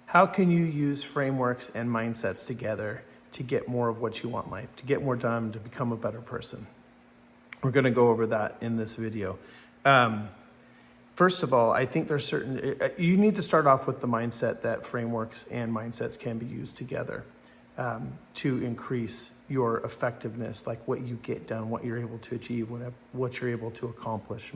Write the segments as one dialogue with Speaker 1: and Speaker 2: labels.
Speaker 1: How can you use frameworks and mindsets together to get more of what you want in life, to get more done, to become a better person? We're going to go over that in this video. First of all, I think there's you need to start off with the mindset that frameworks and mindsets can be used together to increase your effectiveness, like what you get done, what you're able to achieve, what you're able to accomplish,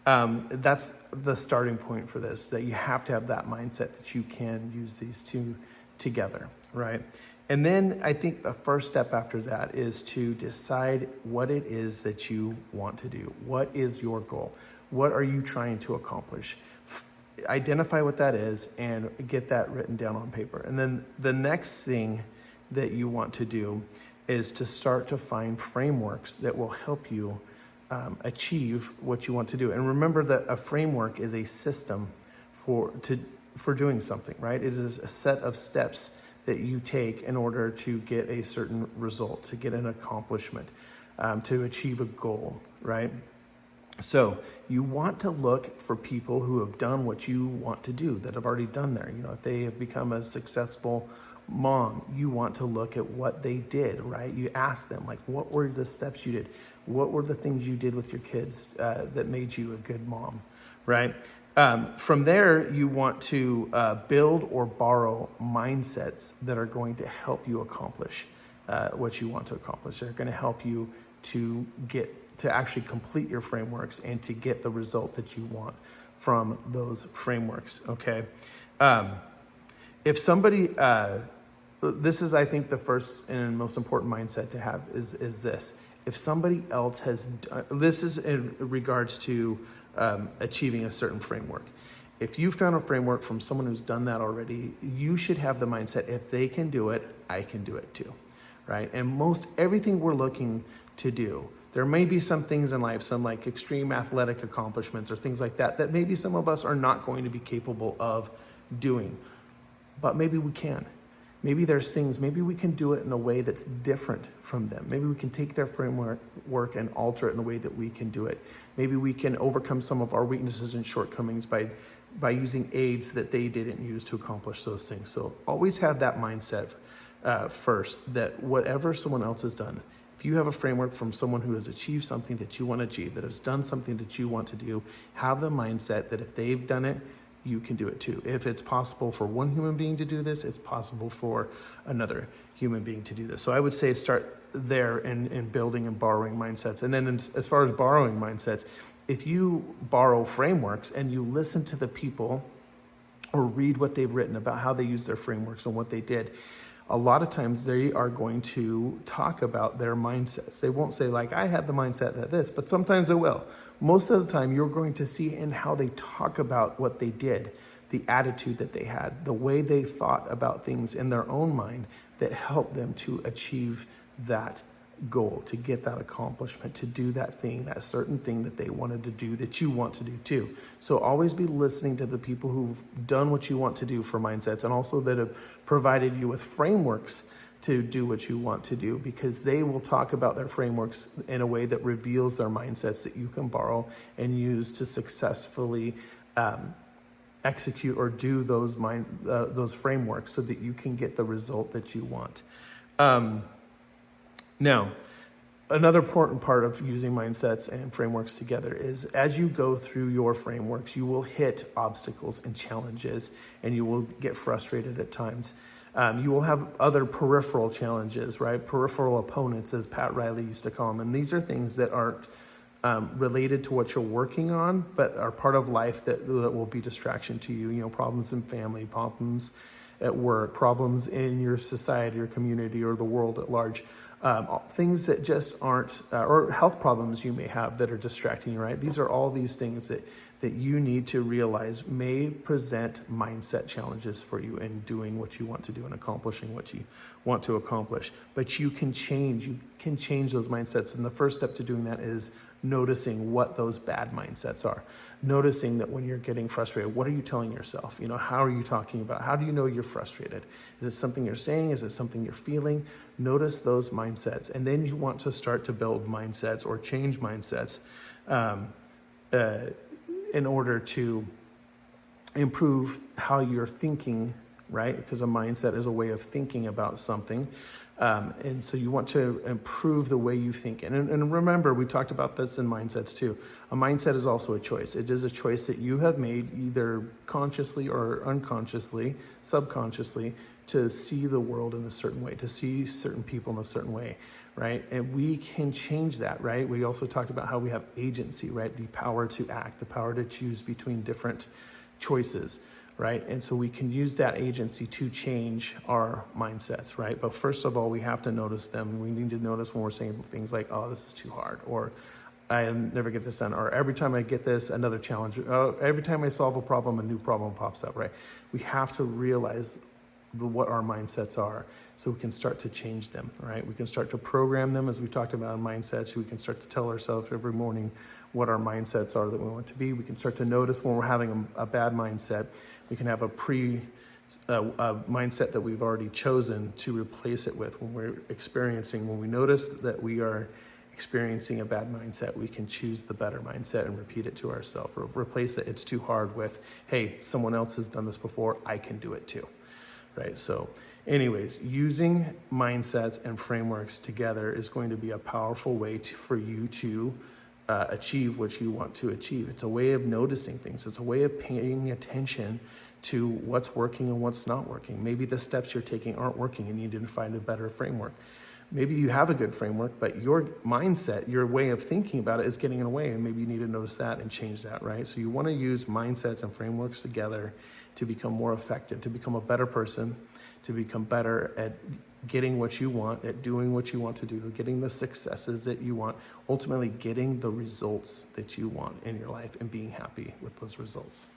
Speaker 1: That's the starting point for this, that you have to have that mindset that you can use these two together, right? And then I think the first step after that is to decide what it is that you want to do. What is your goal? What are you trying to accomplish? Identify what that is and get that written down on paper. And then the next thing that you want to do is to start to find frameworks that will help you achieve what you want to do. And remember that a framework is a system for doing something, right? It is a set of steps that you take in order to get a certain result, to get an accomplishment, to achieve a goal, right? So you want to look for people who have done what you want to do, that have already done there. If they have become a successful mom, you want to look at what they did, right? You ask them, like, what were the steps you did? What were the things you did with your kids that made you a good mom, right? From there, you want to build or borrow mindsets that are going to help you accomplish what you want to accomplish. They're going to help you to actually complete your frameworks and to get the result that you want from those frameworks, okay? If somebody, this is, I think, the first and most important mindset to have is this. If somebody else has, this is in regards to achieving a certain framework. If you found a framework from someone who's done that already, you should have the mindset, if they can do it, I can do it too, right? And everything we're looking to do, there may be some things in life, some like extreme athletic accomplishments or things like that, that maybe some of us are not going to be capable of doing, but maybe we can. Maybe there's things, maybe we can do it in a way that's different from them. Maybe we can take their framework and alter it in a way that we can do it. Maybe we can overcome some of our weaknesses and shortcomings by using aids that they didn't use to accomplish those things. So always have that mindset first, that whatever someone else has done, if you have a framework from someone who has achieved something that you want to achieve, that has done something that you want to do, have the mindset that if they've done it, you can do it too. If it's possible for one human being to do this, it's possible for another human being to do this. So I would say start there in building and borrowing mindsets. And then as far as borrowing mindsets, if you borrow frameworks and you listen to the people or read what they've written about how they use their frameworks and what they did, a lot of times they are going to talk about their mindsets. They won't say, like, I had the mindset that this, but sometimes they will. Most of the time, you're going to see in how they talk about what they did, the attitude that they had, the way they thought about things in their own mind that helped them to achieve that goal, to get that accomplishment, to do that thing, that certain thing that they wanted to do that you want to do too. So always be listening to the people who've done what you want to do for mindsets, and also that have provided you with frameworks to do what you want to do, because they will talk about their frameworks in a way that reveals their mindsets that you can borrow and use to successfully execute or do those frameworks so that you can get the result that you want. Now, another important part of using mindsets and frameworks together is as you go through your frameworks, you will hit obstacles and challenges, and you will get frustrated at times. You will have other peripheral challenges, right? Peripheral opponents, as Pat Riley used to call them. And these are things that aren't related to what you're working on, but are part of life that will be distraction to you. Problems in family, problems at work, problems in your society or community or the world at large. Things that just aren't, or health problems you may have that are distracting you, right? These are all these things that you need to realize may present mindset challenges for you in doing what you want to do and accomplishing what you want to accomplish. But you can change those mindsets. And the first step to doing that is noticing what those bad mindsets are. Noticing that when you're getting frustrated, what are you telling yourself? How are you talking about? How do you know you're frustrated? Is it something you're saying? Is it something you're feeling? Notice those mindsets. And then you want to start to build mindsets or change mindsets in order to improve how you're thinking, right? Because a mindset is a way of thinking about something. And so you want to improve the way you think. And remember, we talked about this in mindsets too. A mindset is also a choice. It is a choice that you have made either consciously or unconsciously, subconsciously, to see the world in a certain way, to see certain people in a certain way, right? And we can change that, right? We also talked about how we have agency, right? The power to act, the power to choose between different choices, right? And so we can use that agency to change our mindsets, right? But first of all, we have to notice them. We need to notice when we're saying things like, oh, this is too hard, or I never get this done, or every time I get this, another challenge, every time I solve a problem, a new problem pops up, right? We have to realize what our mindsets are so we can start to change them, right? We can start to program them, as we talked about in mindsets. We can start to tell ourselves every morning what our mindsets are that we want to be. We can start to notice when we're having a bad mindset. We can have a mindset that we've already chosen to replace it with when we notice that we are experiencing a bad mindset, we can choose the better mindset and repeat it to ourselves, or replace it, it's too hard, with, hey, someone else has done this before, I can do it too, right? So anyways, using mindsets and frameworks together is going to be a powerful way for you to achieve what you want to achieve. It's a way of noticing things. It's a way of paying attention to what's working and what's not working. Maybe the steps you're taking aren't working and you need to find a better framework. Maybe you have a good framework, but your mindset, your way of thinking about it is getting in the way, and maybe you need to notice that and change that, right? So you want to use mindsets and frameworks together to become more effective, to become a better person, to become better at getting what you want, at doing what you want to do, getting the successes that you want, ultimately getting the results that you want in your life and being happy with those results.